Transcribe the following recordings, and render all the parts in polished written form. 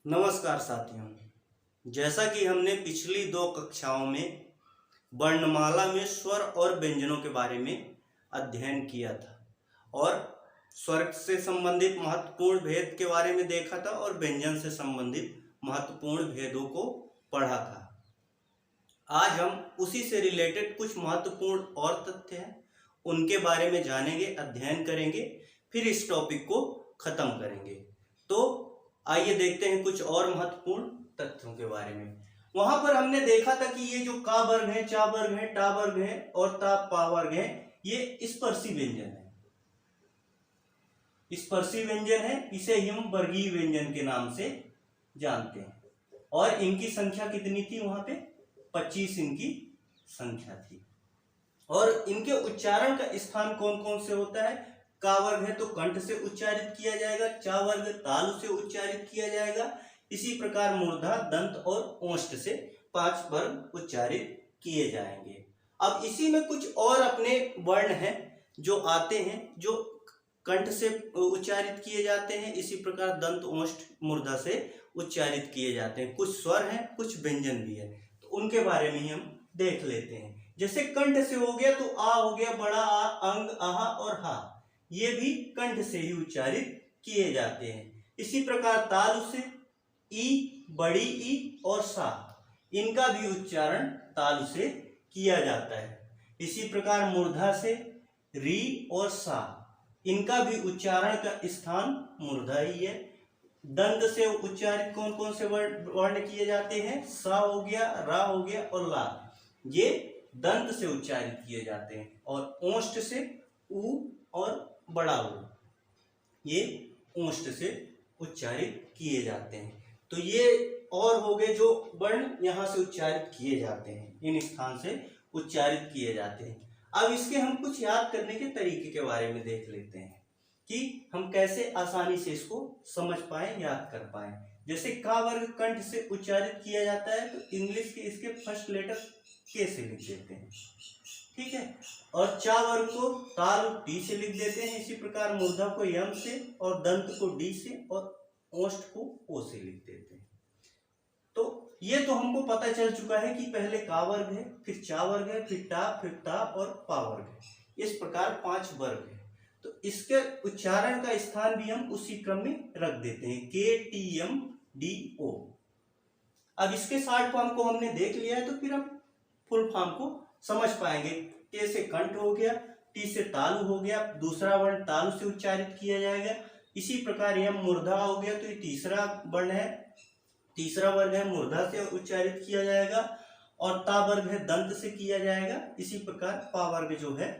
नमस्कार साथियों। जैसा कि हमने पिछली 2 कक्षाओं में वर्णमाला में स्वर और व्यंजनों के बारे में अध्ययन किया था और स्वर से संबंधित महत्वपूर्ण भेद के बारे में देखा था और व्यंजन से संबंधित महत्वपूर्ण भेदों को पढ़ा था। आज हम उसी से रिलेटेड कुछ महत्वपूर्ण और तथ्य हैं, उनके बारे में जानेंगे, अध्ययन करेंगे, फिर इस टॉपिक को खत्म करेंगे। तो आइए देखते हैं कुछ और महत्वपूर्ण तथ्यों के बारे में। वहां पर हमने देखा था कि ये जो का वर्ग है, चा वर्ग है, टा वर्ग है और ता पा वर्ग है, ये स्पर्शी व्यंजन है। स्पर्शी व्यंजन है, इसे हम वर्गीय व्यंजन के नाम से जानते हैं। और इनकी संख्या कितनी थी? वहां पे 25 इनकी संख्या थी। और इनके उच्चारण का स्थान कौन कौन से होता है? का वर्ग है तो कंठ से उच्चारित किया जाएगा, चा वर्ग तालु से उच्चारित किया जाएगा, इसी प्रकार मूर्धा, दंत और ओष्ठ से 5 वर्ग उच्चारित किए जाएंगे। अब इसी में कुछ और अपने वर्ण हैं जो आते हैं, जो कंठ से उच्चारित किए जाते हैं, इसी प्रकार दंत, ओष्ठ, मूर्धा से उच्चारित किए जाते हैं। कुछ स्वर हैं, कुछ व्यंजन भी है, तो उनके बारे में ही हम देख लेते हैं। जैसे कंठ से हो गया तो आ हो गया, बड़ा आ, अंग, आहा और हा, ये भी कंठ से ही उच्चारित किए जाते हैं। इसी प्रकार तालु से ई, बड़ी ई और सा, इनका भी उच्चारण तालु से किया जाता है। इसी प्रकार मूर्धा से री और सा, इनका भी उच्चारण का स्थान मूर्धा ही है। दंत से उच्चारित कौन कौन से वर्ण किए जाते हैं? सा हो गया, रा हो गया और ला, ये दंत से उच्चारित किए जाते हैं। और ओष्ठ से उ और बड़ा उ, ये ओष्ठ से उच्चारित किए जाते हैं। तो ये और हो गए जो वर्ण यहाँ से उच्चारित किए जाते हैं, इन स्थान से उच्चारित किए जाते हैं। अब इसके हम कुछ याद करने के तरीके के बारे में देख लेते हैं कि हम कैसे आसानी से इसको समझ पाए, याद कर पाए। जैसे का वर्ग कंठ से उच्चारित किया जाता है तो इंग्लिश के इसके फर्स्ट लेटर के से लिख देते हैं, ठीक है। और चा वर्ग को तालु टी से लिख देते हैं। इसी प्रकार मूर्धा को यम से और दंत को डी से और ओष्ठ को ओ से लिख देते हैं। तो ये तो हमको पता चल चुका है कि पहले का वर्ग है, फिर चा वर्ग है, फिर टा, फिर ता और पा वर्ग है। इस प्रकार 5 वर्ग है। तो इसके उच्चारण का स्थान भी हम उसी क्रम में रख देते हैं, के टी एम डी ओ। अब इसके शॉर्ट फॉर्म को हमने देख लिया है, तो फिर हम फुल फॉर्म को समझ पाएंगे। के से कंठ हो गया, टी से तालु हो गया, दूसरा वर्ण तालु से उच्चारित किया जाएगा। इसी प्रकार यम मूर्धा हो गया तो ये तीसरा वर्ण है, तीसरा वर्ग है, मूर्धा से उच्चारित किया जाएगा। और ता वर्ग है, दंत से किया जाएगा। इसी प्रकार पा वर्ग जो है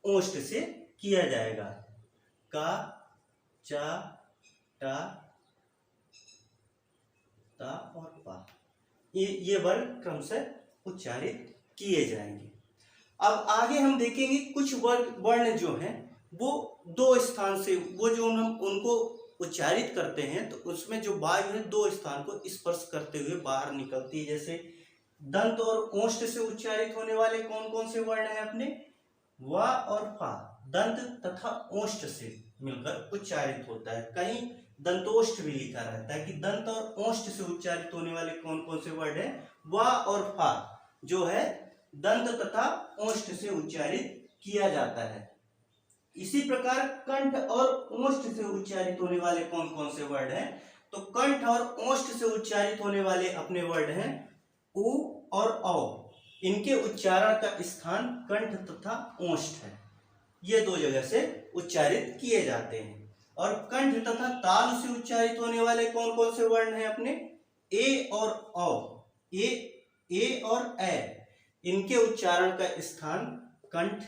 ओष्ठ से किया जाएगा। का, चा, टा, ता और पा, ये वर्ग क्रम से उच्चारित किए जाएंगे। अब आगे हम देखेंगे कुछ वर्ण जो हैं वो 2 स्थान से, वो जो हम उनको उच्चारित करते हैं तो उसमें जो वायु है 2 स्थान को स्पर्श करते हुए बाहर निकलती है। जैसे दंत और ओष्ठ से उच्चारित होने वाले कौन कौन से वर्ण हैं अपने? वा और फा, दंत तथा ओष्ठ से मिलकर उच्चारित होता है। कहीं दंतोष्ठ भी लिखा रहता है कि दंत और ओष्ठ से उच्चारित होने वाले कौन कौन से वर्ड हैं? वा और फा जो है दंत तथा ओष्ठ से उच्चारित किया जाता है। इसी प्रकार कंठ और ओष्ठ से उच्चारित होने वाले कौन कौन से वर्ड हैं? तो कंठ और ओष्ठ से उच्चारित होने वाले अपने वर्ड हैं उ और औ। इनके उच्चारण का स्थान कंठ तथा ओष्ठ है, ये 2 जगह से उच्चारित किए जाते हैं। और कंठ तथा तालु से उच्चारित होने वाले कौन कौन से वर्ण हैं अपने? ए और औ, ए और ए, इनके उच्चारण का स्थान कंठ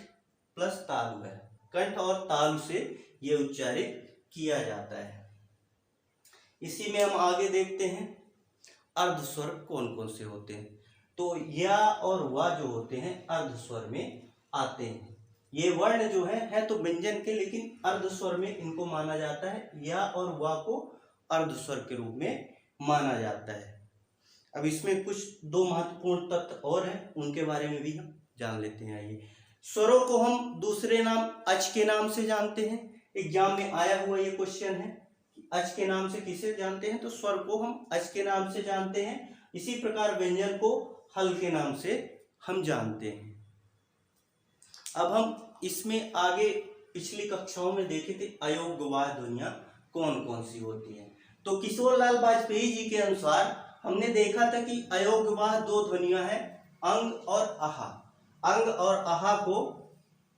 प्लस तालु है। कंठ और तालु से ये उच्चारित किया जाता है। इसी में हम आगे देखते हैं अर्ध स्वर कौन कौन से होते हैं। तो या और वा जो होते हैं अर्ध स्वर में आते हैं। ये वर्ण जो है तो व्यंजन के, लेकिन अर्ध स्वर में इनको माना जाता है। या और वा को अर्ध स्वर के रूप में माना जाता है। अब इसमें कुछ 2 महत्वपूर्ण तथ्य और हैं, उनके बारे में भी हम जान लेते हैं। आइए, स्वरों को हम दूसरे नाम अच के नाम से जानते हैं। एग्जाम में आया हुआ ये क्वेश्चन है कि अच के नाम से किसे जानते हैं, तो स्वर को हम अच के नाम से जानते हैं। इसी प्रकार व्यंजन को हल के नाम से हम जानते हैं। अब हम इसमें आगे पिछली कक्षाओं में देखे थे अयोग्यवाह ध्वनियां कौन कौन सी होती हैं। तो किशोर लाल वाजपेयी जी के अनुसार हमने देखा था कि अयोग्यवाह दो ध्वनियां हैं, अंग और आहा। अंग और आहा को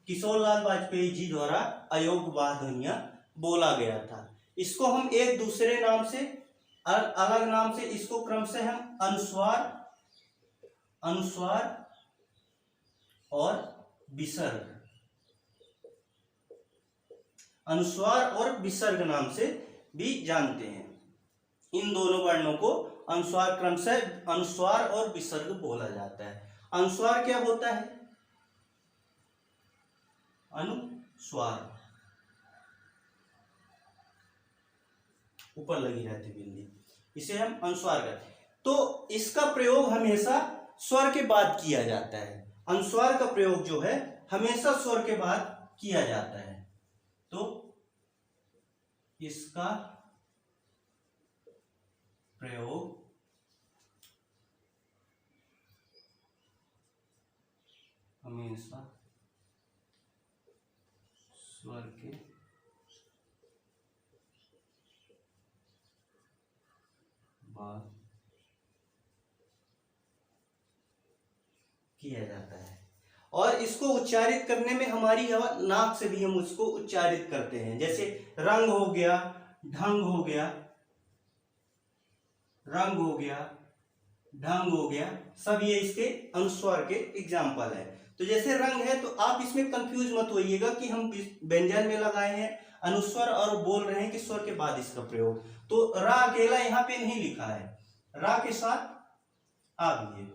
किशोर लाल वाजपेयी जी द्वारा अयोग्यवाह ध्वनियां बोला गया था। इसको हम एक दूसरे नाम से अलग नाम से इसको क्रमशः हम अनुस्वार और विसर्ग, अनुस्वार और विसर्ग नाम से भी जानते हैं। इन दोनों वर्णों को अनुस्वार क्रमशः अनुस्वार और विसर्ग बोला जाता है। अनुस्वार क्या होता है, अनुस्वार ऊपर लगी रहती बिंदी, इसे हम अनुस्वार कहते हैं। तो इसका प्रयोग हमेशा स्वर के बाद किया जाता है। अनुस्वार का प्रयोग जो है हमेशा स्वर के बाद किया जाता है। तो इसका प्रयोग हमेशा स्वर के बाद किया जाता है। और इसको उच्चारित करने में हमारी आवाज नाक से भी हम उसको उच्चारित करते हैं। जैसे रंग हो गया, ढंग हो गया, रंग हो गया, ढंग हो गया, सब ये इसके अनुस्वार के एग्जाम्पल है। तो जैसे रंग है तो आप इसमें कंफ्यूज मत होइएगा कि हम व्यंजन में लगाए हैं अनुस्वर और बोल रहे हैं कि स्वर के बाद इसका प्रयोग। तो रा अकेला यहाँ पे नहीं लिखा है, रा के साथ आ भी है,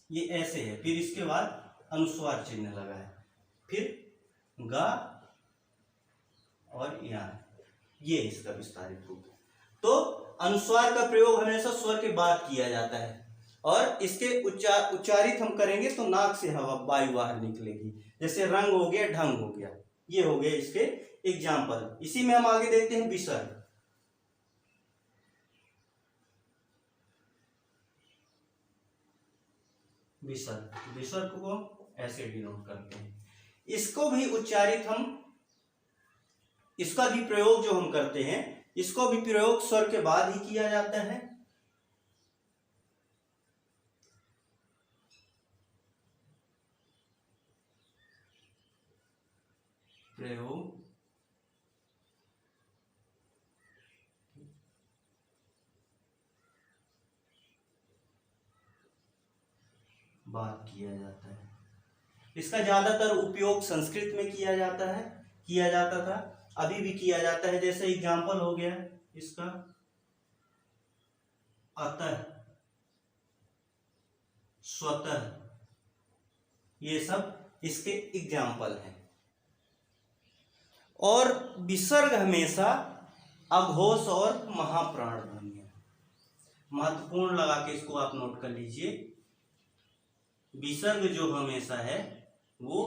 ये ऐसे है। फिर इसके बाद अनुस्वार चिन्ह लगा है, फिर गा और या, ये इसका विस्तारित रूप है। तो अनुस्वार का प्रयोग हमेशा स्वर के बाद किया जाता है और इसके उच्चारित हम करेंगे तो नाक से हवा वायु बाहर निकलेगी। जैसे रंग हो गया, ढंग हो गया, ये हो गए इसके एग्जाम्पल। इसी में हम आगे देखते हैं विसर्ग। विसर्ग, विसर्ग को ऐसे डिनोट करते हैं। इसको भी उच्चारित हम, इसका भी प्रयोग जो हम करते हैं, इसको भी प्रयोग स्वर के बाद ही किया जाता है। प्रयोग बात किया जाता है। इसका ज्यादातर उपयोग संस्कृत में किया जाता है, किया जाता था, अभी भी किया जाता है। जैसे एग्जाम्पल हो गया इसका अतः, स्वतः, ये सब इसके एग्जाम्पल हैं। और विसर्ग हमेशा अघोष और महाप्राण ध्वनि है। महत्वपूर्ण लगा के इसको आप नोट कर लीजिए। विसर्ग जो हमेशा है वो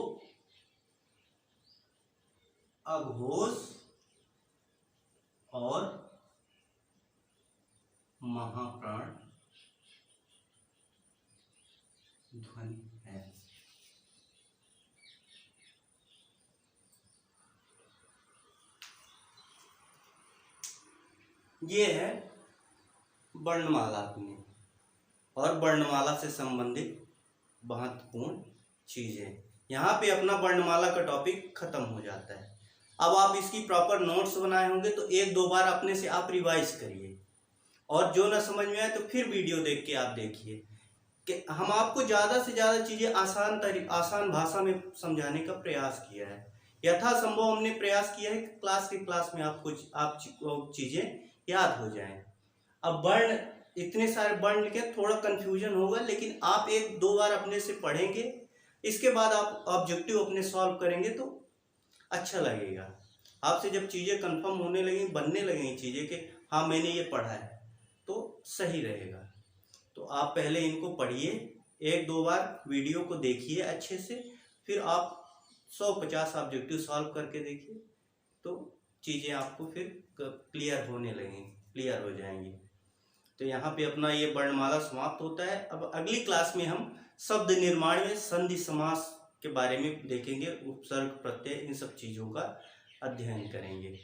अघोष और महाप्राण ध्वनि है। ये है वर्णमाला अपनी और वर्णमाला से संबंधित महत्वपूर्ण चीजें। यहाँ पे अपना वर्णमाला का टॉपिक खत्म हो जाता है। अब आप इसकी प्रॉपर नोट्स बनाए होंगे तो एक दो बार अपने से आप रिवाइज करिए, और जो ना समझ में आए तो फिर वीडियो देख के आप देखिए कि हम आपको ज़्यादा से ज़्यादा चीज़ें आसान भाषा में समझाने का प्रयास किया है। यथासंभव हमने प्रयास किया है कि क्लास में आप चीज़ें याद हो जाएं। अब वर्ण, इतने सारे वर्ण लिखे, थोड़ा कन्फ्यूजन होगा, लेकिन आप एक दो बार अपने से पढ़ेंगे, इसके बाद आप ऑब्जेक्टिव अपने सॉल्व करेंगे तो अच्छा लगेगा। आपसे जब चीज़ें कंफर्म होने लगेंगी, बनने लगेंगी चीज़ें कि हाँ मैंने ये पढ़ा है, तो सही रहेगा। तो आप पहले इनको पढ़िए, एक दो बार वीडियो को देखिए अच्छे से, फिर आप 150 ऑब्जेक्टिव सॉल्व करके देखिए, तो चीज़ें आपको फिर क्लियर होने लगेंगी, क्लियर हो जाएंगी। तो यहाँ पे अपना ये वर्णमाला समाप्त होता है। अब अगली क्लास में हम शब्द निर्माण में संधि समास के बारे में देखेंगे, उपसर्ग प्रत्यय इन सब चीज़ों का अध्ययन करेंगे।